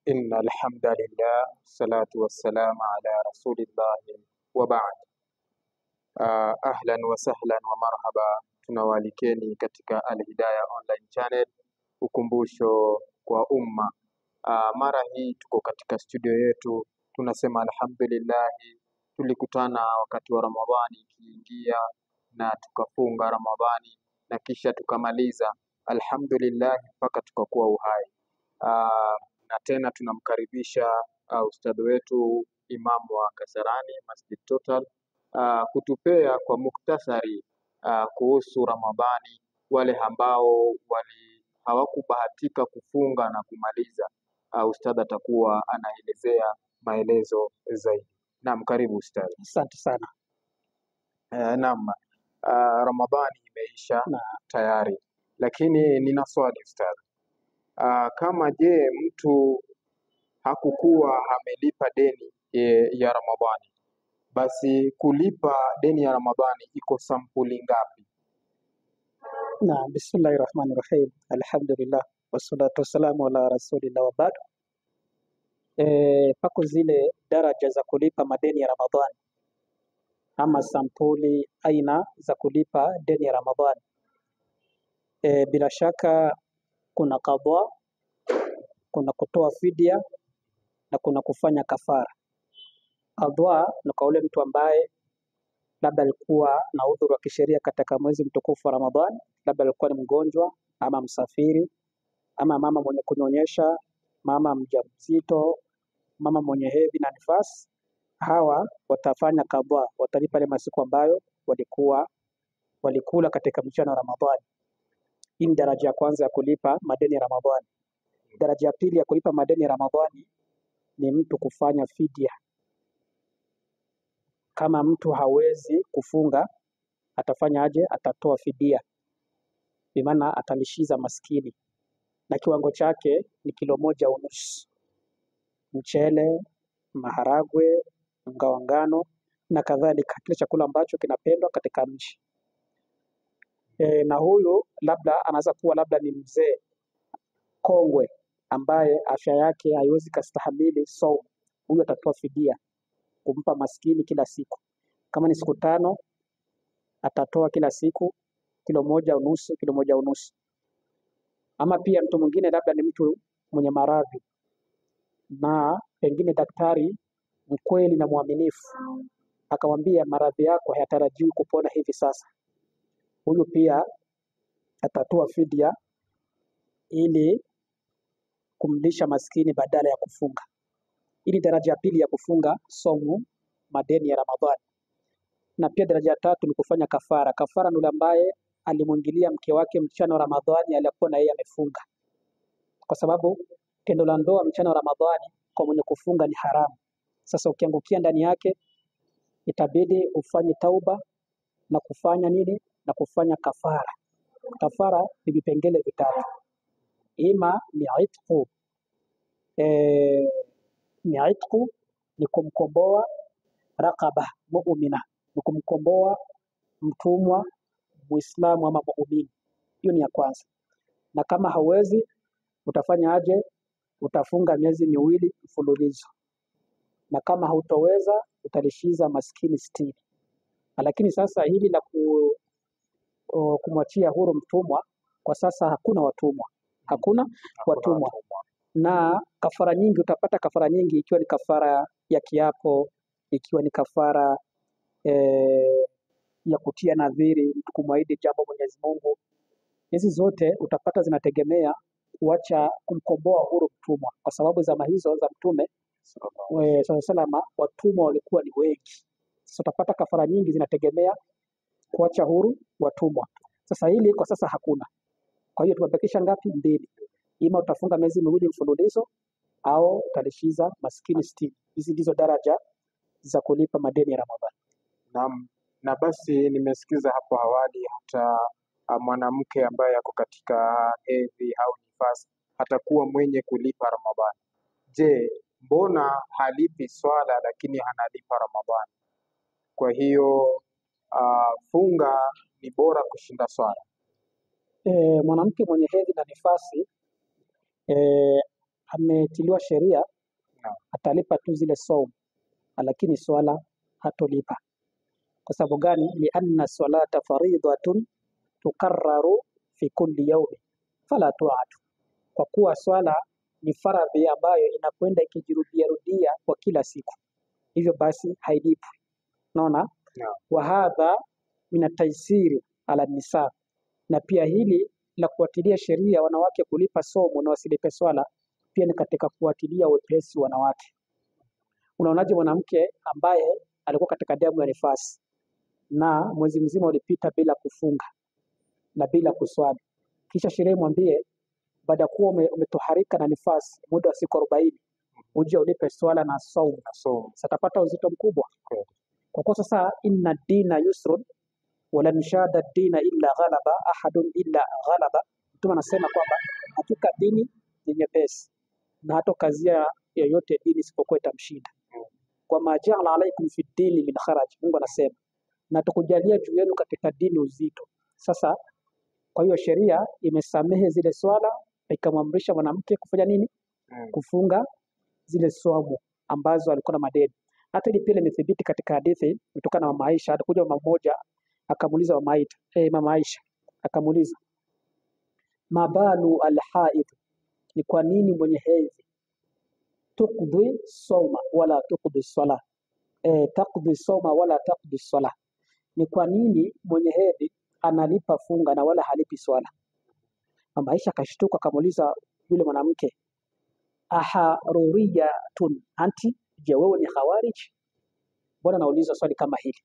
إن الحمد لله والصلاة والسلام على رسول الله وبعد. Ahlan wa sahlan wa marhaba, tunawalikeni katika Al-Hidayah Online Channel, ukumbusho kwa umma. Mara hii tuko katika studio yetu, tunasema alhamdulillah, tulikutana wakati wa Ramadhani ikiingia na tukafunga Ramadhani na kisha tukamaliza alhamdulillah mpaka tukakuwa uhai. Na tena tunamkaribisha ustadhi wetu Imamu wa Kasarani Masjid Total kutupea kwa muktasari kuhusu Ramadhani, wale ambao hawakubahatika kufunga na kumaliza. Ustadhi atakuwa anaelezea maelezo zaidi. Naam, karibu ustadhi. Asante sana. Naam, Ramadhani imeisha na tayari, lakini nina swali ustadhi. Kama mtu hakukuwa amelipa deni ya Ramadhani, basi kulipa deni ya Ramadhani iko sampuli ngapi? Na bismillahirrahmanirrahim, alhamdulillah wassalatu wassalamu ala rasulillah wa ba'd. Pako zile daraja za kulipa madeni ya Ramadhani ama sampuli aina za kulipa deni ya Ramadhani. Bila shaka kuna qadha, kuna kutoa fidia na kuna kufanya kafara. Qadha ni kwa ule mtu ambaye labda alikuwa na udhuru wa kisheria katika mwezi mtukufu wa Ramadhani, labda alikuwa ni mgonjwa ama msafiri ama mama mwenye kunyonyesha, mama mjamzito, mama mwenye hedhi na nifasi. Hawa watafanya qadha, watalipa ile masiku ambayo walikula katika mchana wa Ramadhani. Hii ni daraja ya kwanza ya kulipa madeni ya Ramadhani. Daraja ya pili ya kulipa madeni ya Ramadhani ni mtu kufanya fidia. Kama mtu hawezi kufunga, atafanya aje? Atatoa fidia, bimaana atalishiza maskini, na kiwango chake ni 1.5 kilo mchele, maharagwe, unga wa ngano na kadhalika, kile chakula ambacho kinapendwa katika mji. Na huyu labda anaweza kuwa labda ni mzee kongwe ambaye afya yake haiwezi kustahimili saumu. Huyu atatoa fidia kumpa maskini kila siku. Kama ni siku 5, atatoa kila siku 1.5 kilo. Ama pia mtu mwingine labda ni mtu mwenye maradhi na pengine daktari mkweli na mwaminifu akamwambia maradhi yako hayatarajiwi kupona hivi sasa. Huyu pia atatoa fidia ili kumlisha maskini badala ya kufunga. Ili daraja ya pili ya kufunga somu madeni ya Ramadhani. Na pia daraja ya tatu ni kufanya kafara. Kafara ni yule ambaye alimwingilia mke wake mchana wa Ramadhani alikuwa na yeye amefunga. Kwa sababu tendo la ndoa mchana wa Ramadhani kwa mwenye kufunga ni haramu. Sasa ukiangukia ndani yake itabidi ufanye tauba na kufanya nini? Na kufanya kafara. Kafara ni vipengele vitatu. Ima ni itqu. Ni kumkomboa raqaba mu'mina, ni kumkomboa mtumwa Muislamu ama muumini. Hiyo ni ya kwanza. Na kama hauwezi utafanya aje? Utafunga miezi 2 mfululizo. Na kama hautoweza utalishiza maskini 60. Lakini sasa hili la kumwachia huru mtumwa, kwa sasa hakuna watumwa. Na kafara nyingi, utapata kafara nyingi, ikiwa ni kafara ya kiapo, ikiwa ni kafara ya kutia nadhiri, kumwahidi jambo Mwenyezi Mungu. Hizi zote utapata zinategemea kuacha kumkomboa huru mtumwa, kwa sababu zama hizo za Mtume sallallahu watumwa walikuwa ni wengi. Sasa utapata kafara nyingi zinategemea kuacha huru watumwa. Sasa hili kwa sasa hakuna. Kwa hiyo tumebakisha ngapi? 2. Ima utafunga miezi 2 mfululizo au utalishiza maskini 60. Hizi ndizo daraja za kulipa madeni ya Ramadhani. Naam, na basi nimesikiza hapo awali hata mwanamke ambaye yako katika hedhi au nifasi hatakuwa mwenye kulipa Ramadhani. Je, mbona halipi swala lakini analipa Ramadhani? Kwa hiyo funga ni bora kushinda swala. Mwanamke mwenye hedhi na nifasi ametiliwa sheria Naam. atalipa tu zile saumu, lakini swala hatolipa. Kwa sababu gani? Lianna salata faridhatun tukarraru fi kulli yawmi fala tu'atu, kwa kuwa swala ni faradhi ambayo inakwenda ikijirudia rudia kwa kila siku, hivyo basi hailipwi. Unaona? Naam. Wa hadha min at-taysiri ala nisa, na pia hili la kuatilia sheria wanawake kulipa somo na wasilipe swala pia ni katika kuatilia wepesi wanawake. Unaonaje mwanamke ambaye alikuwa katika damu ya nifasi na mwezi mzima ulipita bila kufunga na bila kuswali, kisha sheria mwambie baada ya kuwa umetoharika na nifasi muda wa siku 40 uje ulipe swala na saumu, satapata uzito mkubwa. Kwa kuwa sasa inna dina yusrun wala nshada dina illa ghalaba ahadun illa ghalaba, mtume anasema kwamba hakika dini ni nyepesi na hata kazia yoyote dini isipokuwa itamshinda. Kwa majala alaikum fi dini min kharaj, Mungu anasema na tukujalia juu yenu katika dini uzito. Sasa kwa hiyo sheria imesamehe zile swala ikamwamrisha mwanamke kufanya nini? Kufunga zile saumu ambazo alikuwa na madeni. Hata ile pia imethibiti katika hadithi kutokana na Mama Aisha. Alikuja mama mmoja akamuuliza Mama Aisha akamuuliza, mabalu alhaid, ni kwa nini mwenye hedhi tukdhi sawma wala tukdhi sala, takdhi sawma wala takdhi sala, ni kwa nini mwenye hedhi analipa funga na wala halipi swala? Mama Aisha akashtuka akamuuliza yule mwanamke, aharuriyatun anti, je wewe ni khawarij? Mbona nauliza swali kama hili?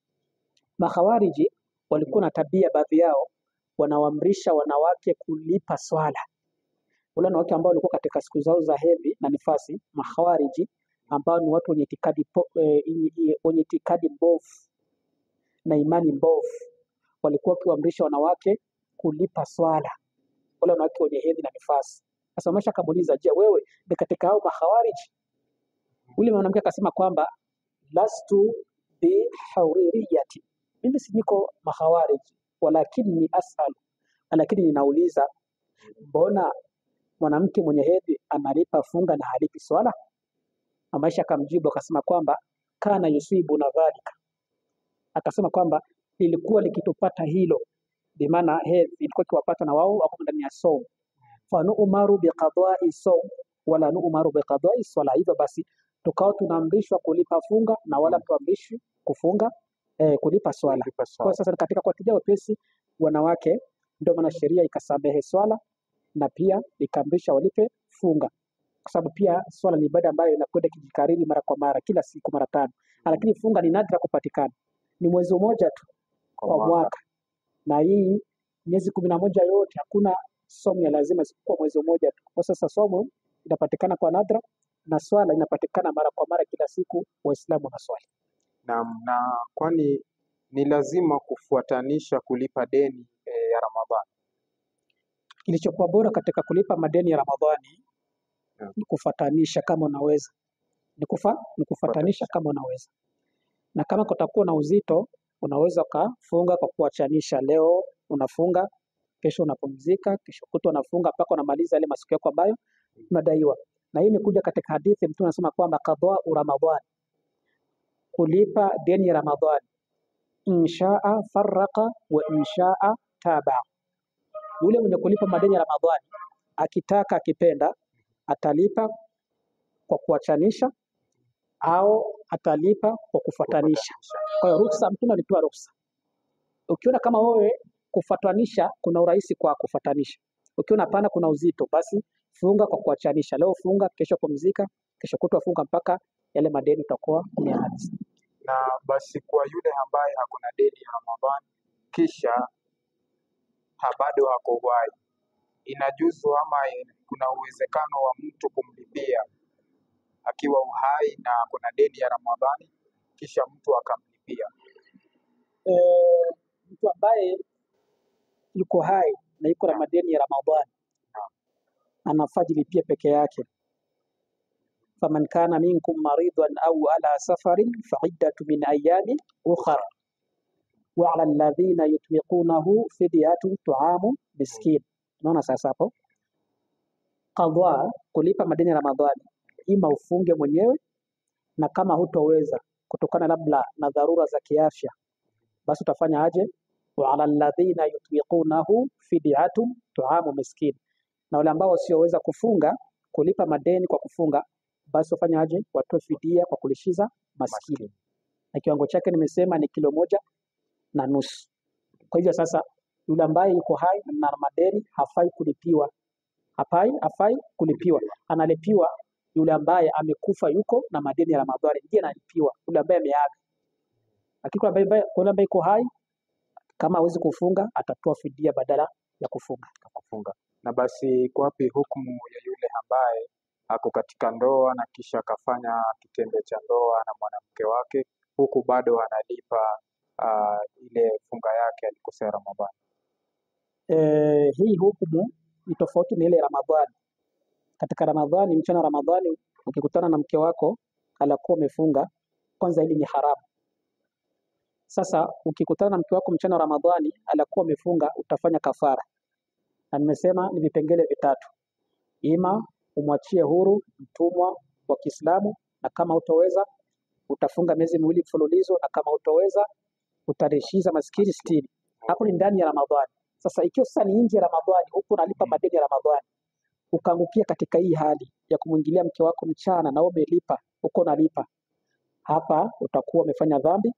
Makhawariji walikuwa na tabia, baadhi yao wanawaamrisha wanawake kulipa swala. Wale wanawake ambao walikuwa katika siku zao za hedhi na nifasi, makhawariji ambao ni watu wenye itikadi mbovu na imani mbovu, walikuwa wakiwaamrisha wanawake kulipa swala, wale wanawake wenye hedhi na nifasi. Sasa Masha akamuuliza, je wewe ni katika hao makhawariji? Yule mwanamke akasema kwamba lastu bi hawririyati, mimi si niko makhawariji, walakini asal, lakini ninauliza mbona mwanamke mwenye hedhi analipa funga na halipi swala? Maisha akamjibu akasema kwamba kana yusibu na dhalika, akasema kwamba ilikuwa likitupata hilo, bi maana hedhi ilikuwa ikiwapata na wao wako ndani ya saumu, fa nu'maru bi qada'i sawm wala nu'maru bi qada'i swala, hivyo basi tukao tunaamrishwa kulipa funga na wala tuamrishwi kufunga kulipa swala. Kwa sasa katika kuatilia wepesi wanawake, ndio maana sheria ikasamehe swala na pia ikaamrisha walipe funga, kwa sababu pia swala ni ibada ambayo inakwenda kijikariri mara kwa mara, kila siku mara 5, lakini funga ni nadra kupatikana, ni mwezi mmoja tu kwa mwaka, na hii miezi 11 yote hakuna somo ya lazima isipokuwa mwezi mmoja tu. Kwa sasa somo inapatikana kwa nadra na swala inapatikana mara kwa mara kila siku, Waislamu na swali. Na kwani ni lazima kufuatanisha kulipa deni ya Ramadhani? Kilichokuwa bora katika kulipa madeni ya Ramadhani ni kufuatanisha kama unaweza, ni kufuatanisha kama unaweza, na kama kutakuwa na uzito unaweza kufunga kwa kuachanisha. Leo unafunga, kesho unapumzika, kesho kutwa unafunga mpaka unamaliza ile masiku yako ambayo unadaiwa. Na hii imekuja katika hadithi, Mtume anasema kwamba qada'u Ramadhani, kulipa deni ya Ramadhani, inshaa farraqa wa inshaa taba. Yule mwenye kulipa madeni ya Ramadhani akitaka akipenda atalipa kwa kuachanisha au atalipa kwa kufuatanisha. Kwa hiyo ruhusa, Mtume alitoa ruhusa. Ukiona kama wewe kufuatanisha kuna urahisi kwa kufuatanisha, ukiona hapana kuna uzito, basi funga kwa kuachanisha. Leo funga, kesho pumzika, kesho kutwa funga mpaka yale madeni utakuwa umemaliza. Na basi kwa yule ambaye hakuna deni ya Ramadhani kisha bado hako uhai, inajuzu ama kuna uwezekano wa mtu kumlipia akiwa uhai na kuna deni ya Ramadhani kisha mtu akamlipia? Mtu ambaye yuko hai na yuko na madeni ya Ramadhani anafaa jilipia peke yake. Faman kana minkum maridan au ala safarin fa'iddatu min ayamin ukhra wa ala alladhina yutwiqunahu fidyatun tu'amu miskin. Unaona sasa hapo Qadha, kulipa madeni ya Ramadhani, ima ufunge mwenyewe, na kama hutoweza kutokana labda na dharura za kiafya, basi utafanya aje? Wa ala alladhina yutiqunahu fidyatun tuamu miskin, na wale ambao wasioweza kufunga kulipa madeni kwa kufunga, basi wafanya aje? Watoe fidia kwa kulishiza maskini, na kiwango chake nimesema ni kilo 1.5 kilo. Kwa hivyo sasa, yule ambaye yuko hai na madeni hafai kulipiwa, hafai kulipiwa. Analipiwa yule ambaye amekufa yuko na madeni ya Ramadhani, ndiye analipiwa, yule ambaye ameaga. Lakini yule ambaye yuko hai, kama hawezi kufunga, atatoa fidia badala ya kufunga. Na basi iko wapi hukumu ya yule ambaye ako katika ndoa na kisha akafanya kitendo cha ndoa na mwanamke wake huku bado analipa ile funga yake alikosea Ramadhani? Hii hukumu ni tofauti na ile Ramadhani. Katika Ramadhani, mchana Ramadhani, ukikutana na mke wako alakuwa umefunga, kwanza hili ni haramu. Sasa ukikutana na mke wako mchana Ramadhani alakuwa umefunga, utafanya kafara, na nimesema ni vipengele vitatu: ima umwachie huru mtumwa wa Kiislamu, na kama utoweza utafunga miezi 2 mfululizo, na kama utoweza utarishiza maskini 60. Hapo ni ndani ya Ramadhani. Sasa ikiwa sasa ni nje ya Ramadhani, huko unalipa madeni ya Ramadhani, ukaangukia katika hii hali ya kumwingilia mke wako mchana na umelipa, uko unalipa, hapa utakuwa umefanya dhambi,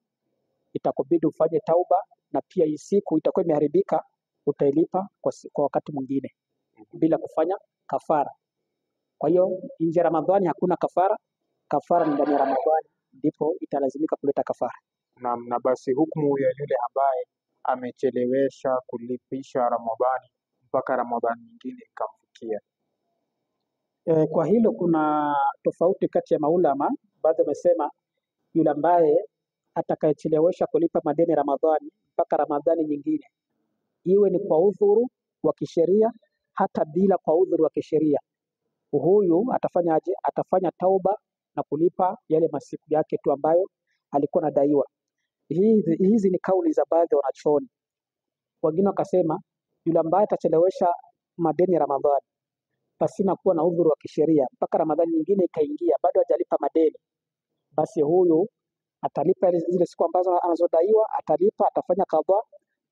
itakubidi ufanye tauba, na pia hii siku itakuwa imeharibika, utailipa kwa wakati mwingine bila kufanya kafara. Kwa hiyo nje ya Ramadhani hakuna kafara, kafara ni ndani ya Ramadhani, ndipo italazimika kuleta kafara. Na basi hukumu ya yule ambaye amechelewesha kulipisha Ramadhani mpaka Ramadhani nyingine ikamfikia. Kwa hilo kuna tofauti kati ya maulama. Baadhi wamesema yule ambaye atakayechelewesha kulipa madeni Ramadhani mpaka Ramadhani nyingine, iwe ni kwa udhuru wa kisheria hata bila kwa udhuru wa kisheria, huyu atafanya aje? Atafanya tauba na kulipa yale masiku yake tu ambayo alikuwa anadaiwa. Hizi ni kauli za baadhi ya wanachuoni. Wengine wakasema yule ambaye atachelewesha madeni ya Ramadhani pasina kuwa na udhuru wa kisheria mpaka Ramadhani nyingine ikaingia bado hajalipa madeni, basi huyu atalipa zile siku ambazo anazodaiwa, atalipa, atafanya kadha,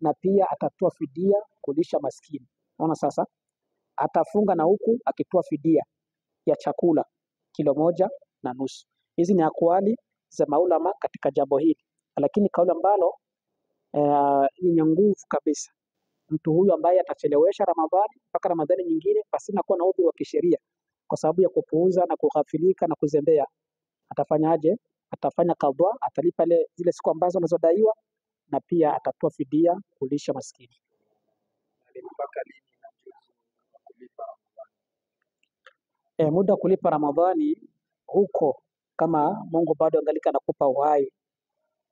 na pia atatoa fidia kulisha maskini. Unaona sasa, atafunga na huku akitoa fidia ya chakula 1.5 kilo. Hizi ni akwali za maulama katika jambo hili, lakini kauli ambalo yenye nguvu kabisa, mtu huyu ambaye atachelewesha Ramadhani mpaka Ramadhani nyingine pasina kuwa na udhuru wa kisheria kwa sababu ya kupuuza na kughafilika na kuzembea, atafanyaje? Atafanya kadha, atalipa zile siku ambazo anazodaiwa, na pia atatoa fidia kulisha maskini. Mpaka lini inajuzu kulipa Ramadhani? Muda kulipa Ramadhani huko kama Mungu bado angalika anakupa uhai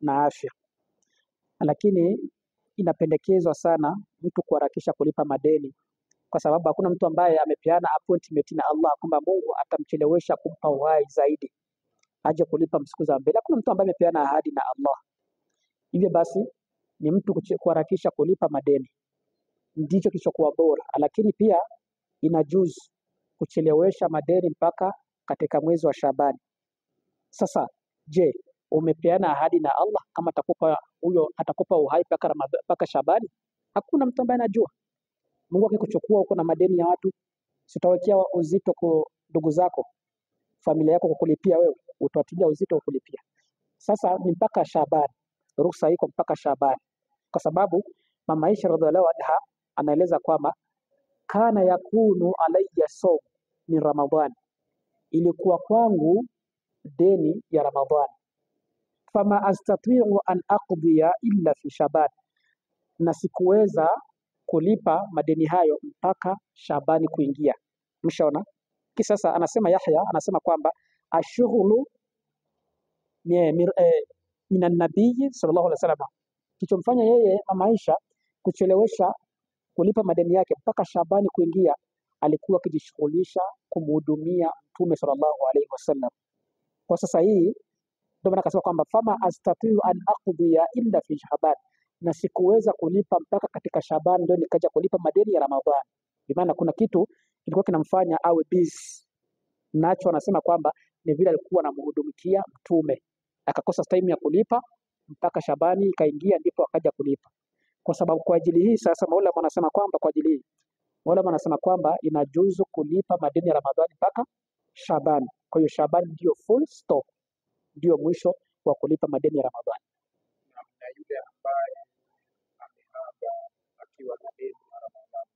na afya, lakini inapendekezwa sana mtu kuharakisha kulipa madeni, kwa sababu hakuna mtu ambaye amepeana appointment na Allah kwamba Mungu atamchelewesha kumpa uhai zaidi aje kulipa siku za mbele. Hakuna mtu ambaye amepeana ahadi na Allah. Hivyo basi ni mtu kuharakisha kulipa madeni, ndicho kilichokuwa bora, lakini pia inajuzu kuchelewesha madeni mpaka katika mwezi wa Shabani. Sasa je, umepeana ahadi na Allah kama atakupa uhai mpaka Shabani? Hakuna mtu ambaye anajua. Mungu akikuchukua uko na madeni ya watu, sitawekea uzito kwa ndugu zako, familia yako kukulipia wewe, utawatilia uzito kukulipia. Sasa ni mpaka Shabani, ruhusa iko mpaka Shabani, kwa sababu Mama Aisha radhiallahu anha anaeleza kwamba kana yakunu alayya sawm min Ramadhani, ilikuwa kwangu deni ya Ramadhani, fama astati'u an aqdiya illa fi Shaban, na sikuweza kulipa madeni hayo mpaka Shabani kuingia. Mshaona? Kisasa anasema Yahya, anasema kwamba ashughulu minan nabii sallallahu alaihi wasallam, kichomfanya yeye Mama Aisha kuchelewesha kulipa madeni yake mpaka Shabani kuingia, alikuwa akijishughulisha kumhudumia Mtume sallallahu alaihi wasallam. Kwa sasa hii ndio maana akasema kwamba fama astati'u an aqdiya illa fi Shaban, na sikuweza kulipa mpaka katika Shaban ndio nikaja kulipa madeni ya Ramadhani. Kwa maana kuna kitu kilikuwa kinamfanya awe busy nacho. Anasema kwamba ni vile alikuwa anamhudumikia Mtume, akakosa time ya kulipa mpaka Shabani ikaingia, ndipo akaja kulipa. Kwa sababu kwa ajili hii sasa maulama anasema kwamba kwa ajili hii maulama anasema kwamba inajuzu kulipa madeni ya Ramadhani mpaka Shabani. Kwa hiyo Shabani ndio full stop, ndio mwisho wa kulipa madeni ya Ramadhani. Na yule ambaye ameaga akiwa na deni la Ramadhani,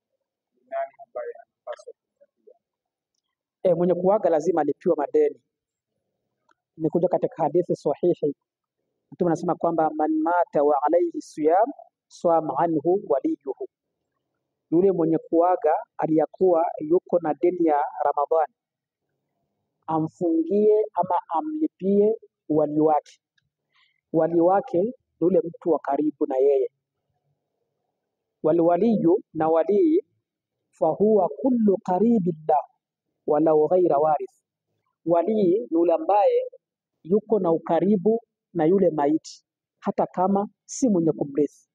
ni nani ambaye anapaswa kumlipia? Mwenye kuaga lazima alipiwe madeni. Imekuja katika hadithi sahihi, Mtume anasema kwamba man mata wa alayhi siyam swama anhu waliyuhu, yule mwenye kuaga aliyakuwa yuko na deni ya Ramadhani amfungie ama amlipie wali wake. Wali wake yule mtu wa karibu na yeye. Walwaliyu na walii fahuwa kullu qaribillah walau ghaira warith. Walii ni yule ambaye yuko na ukaribu na yule maiti hata kama si mwenye kumrithi.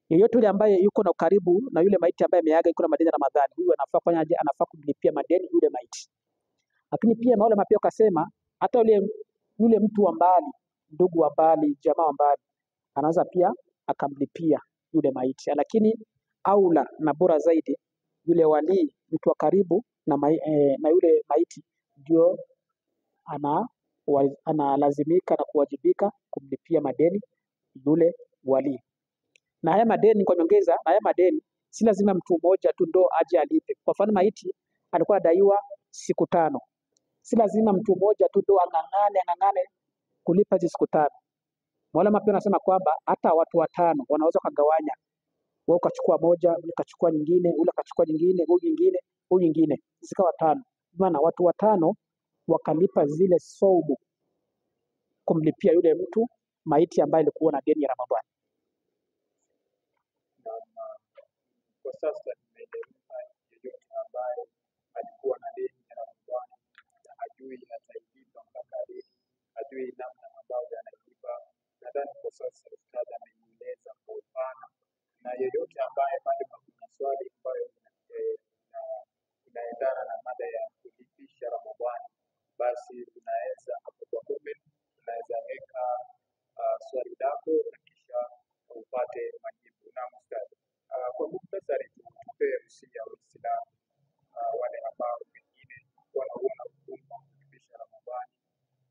Yeyote yule ambaye yuko na ukaribu na yule maiti ambaye ameaga, yuko na madeni ya Ramadhani, huyu anafaa kufanyaje? Anafaa kumlipia madeni yule maiti. Lakini pia maulama pia wakasema hata yule mtu wa mbali, ndugu wa mbali, jamaa wa mbali, anaweza pia akamlipia yule maiti. Lakini aula na bora zaidi yule wali, mtu wa karibu na yule maiti, ndio analazimika na kuwajibika kumlipia madeni yule wali. Na haya madeni kwa nyongeza, na haya madeni si lazima mtu mmoja tu ndo aje alipe. Kwa mfano maiti alikuwa anadaiwa siku 5, si lazima mtu mmoja tu ndo ang'ang'ane kulipa hizo siku 5. Maulama pia anasema kwamba hata watu 5 wanaweza kugawanya, wewe ukachukua moja, yule kachukua nyingine, yule kachukua nyingine, huyu nyingine, zikawa 5. Maana watu 5 wakalipa zile saumu kumlipia yule mtu maiti ambaye alikuwa na deni ya Ramadhani. Kwa sasa nimeeleza yeyote ambaye alikuwa na deni ya Ramadhani na hajui atalipa mpaka lini, hajui namna ambavyo analipa. Nadhani kwa sasa ustadhi amenieleza kwa upana, na yeyote ambaye bado kuna swali ambayo inaendana na mada ya kulipisha Ramadhani, basi unaweza hapo kwa comment unaweza weka swali lako na kisha upate majibu. Na ustadhi, kwa muhtasari tupe usia wa Uislamu wale ambao wengine wanaona ugumu wa kulipisha Ramadhani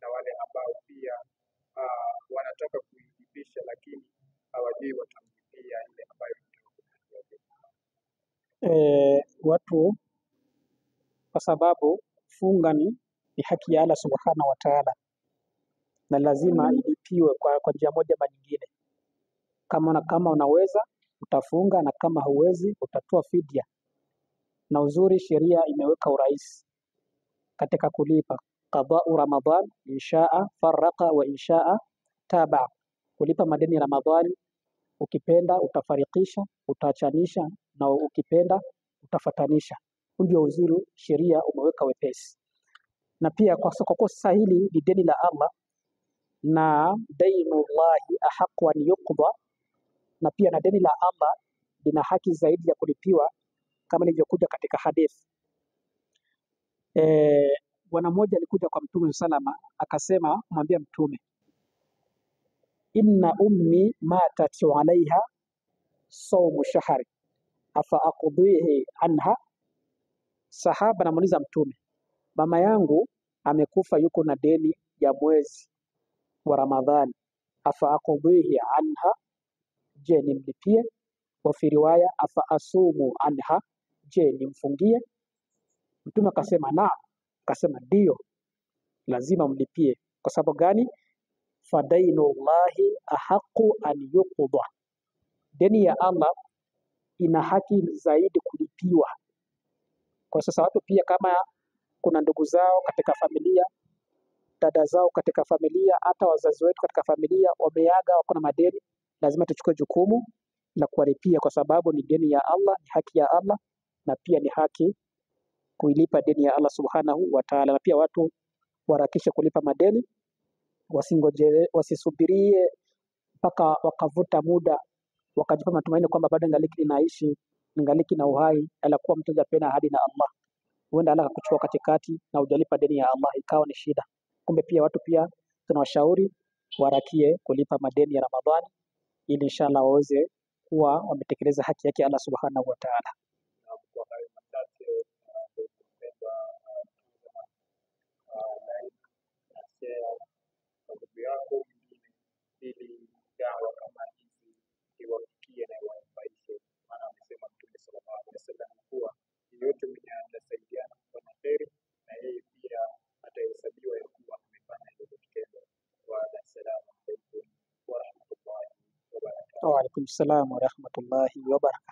na wale ambao pia wanataka kuilipisha lakini hawajui watamlipia ile ambayo watu, kwa sababu funga ni haki ya Allah subhanahu wa ta'ala, na lazima ilipiwe kwa njia moja ama nyingine. Kama unaweza utafunga, na kama huwezi utatoa fidia. Na uzuri sheria imeweka urahisi katika kulipa. Qada'u Ramadhan inshaa farraqa wa inshaa taba. Kulipa madeni ya Ramadhani, ukipenda utafarikisha, utaachanisha, na ukipenda utafatanisha. Ndio uzuri, sheria umeweka wepesi. Na pia kwa kuwa sasa hili ni deni la Allah, na dainullahi ahqqu an yuqda, na pia na deni la Allah lina haki zaidi ya kulipiwa, kama ilivyokuja katika hadithi. Bwana mmoja alikuja kwa Mtume salama, akasema kumwambia Mtume, inna ummi matat wa alaiha sawmu shahri afa aqdihi anha. Sahaba anamuuliza Mtume, mama yangu amekufa, yuko na deni ya mwezi wa Ramadhani, afa aqdihi anha, je nimlipie? Wa fi riwaya afa asumu anha, je nimfungie? Mtume akasema na, akasema ndio, lazima mlipie. Kwa sababu gani? Fadainullahi ahqqu an yuqda, deni ya Allah ina haki zaidi kulipiwa. Kwa sasa watu pia, kama kuna ndugu zao katika familia, dada zao katika familia, hata wazazi wetu katika familia wameaga, wako na madeni, lazima tuchukue jukumu la kuwalipia, kwa sababu ni deni ya Allah, ni haki ya Allah, na pia ni haki kuilipa deni ya Allah subhanahu wa ta'ala. Na pia watu waharakishe kulipa madeni, wasisubirie mpaka wakavuta muda wakajipa matumaini kwamba bado ingaliki linaishi, ningali na uhai, alakuwa mtu hajapena ahadi na Allah, huenda Allah akakuchukua katikati na hujalipa deni ya Allah, ikawa ni shida. Kumbe pia watu pia tunawashauri warakie kulipa madeni ya Ramadhani ili inshallah waweze kuwa wametekeleza haki yake Allah subhanahu wa ta'ala. Na kwa hayo machache kupenda like na share kwa ndugu yako mwingine, ili dawa kama hizi iwafikie na iwanufaishe. Maana amesema Mtume sallallahu alaihi wasallam kuwa yeyote mwenye atasaidiana kufanya heri, na yeye pia atahesabiwa ya kuwa amefanya hilo kitendo. Assalamu alaikum wa rahmatullahi wa barakatuh. Wa alaikum salam wa rahmatullahi wa barakatuh.